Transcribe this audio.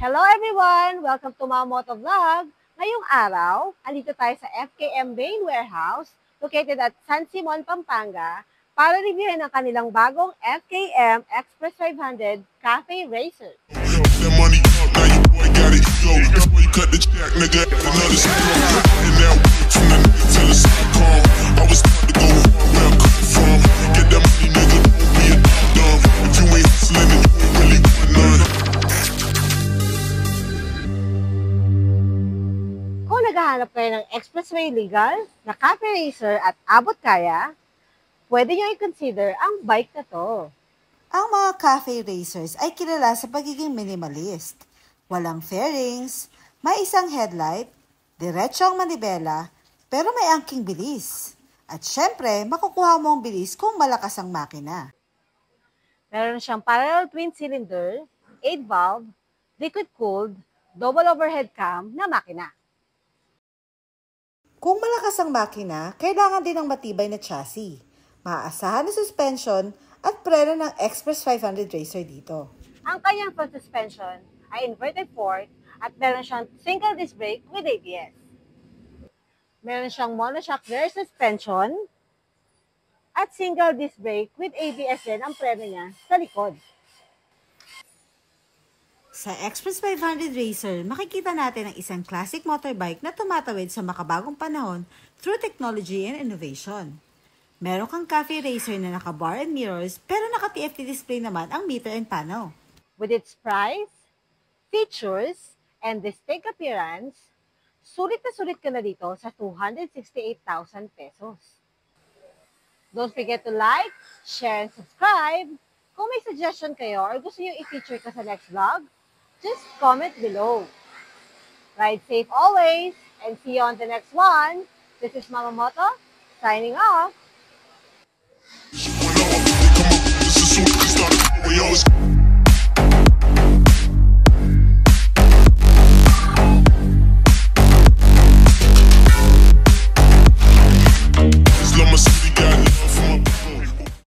Hello everyone! Welcome to Mamoto Vlog. Ngayong araw, andito tayo sa FKM Main Warehouse located at San Simon, Pampanga para reviewin ang kanilang bagong FKM Express 500 Cafe Racer. Kung naghahanap kayo ng expressway legal na cafe racer at abot kaya, pwede nyo i-consider ang bike na to. Ang mga cafe racers ay kilala sa pagiging minimalist. Walang fairings, may isang headlight, diretso ang manibela, pero may angking bilis. At syempre, makukuha mo ang bilis kung malakas ang makina. Meron siyang parallel twin cylinder, 8-valve, liquid-cooled, double overhead cam na makina. Kung malakas ang makina, kailangan din ng matibay na chassis, maaasahan na suspension at preno ng Express 500 Racer dito. Ang kanyang front suspension ay inverted fork at meron siyang single disc brake with ABS. Meron siyang monoshock rear suspension at single disc brake with ABS din ang preno niya sa likod. Sa Express 500 Racer, makikita natin ang isang classic motorbike na tumatawid sa makabagong panahon through technology and innovation. Meron kang cafe racer na naka-bar and mirrors pero naka-TFT display naman ang meter and panel. With its price, features, and distinct appearance, sulit ka na dito sa 268,000 pesos. Don't forget to like, share, and subscribe. Kung may suggestion kayo or gusto nyo i-feature ka sa next vlog, just comment below. Ride safe always, and see you on the next one. This is Mamamoto, signing off.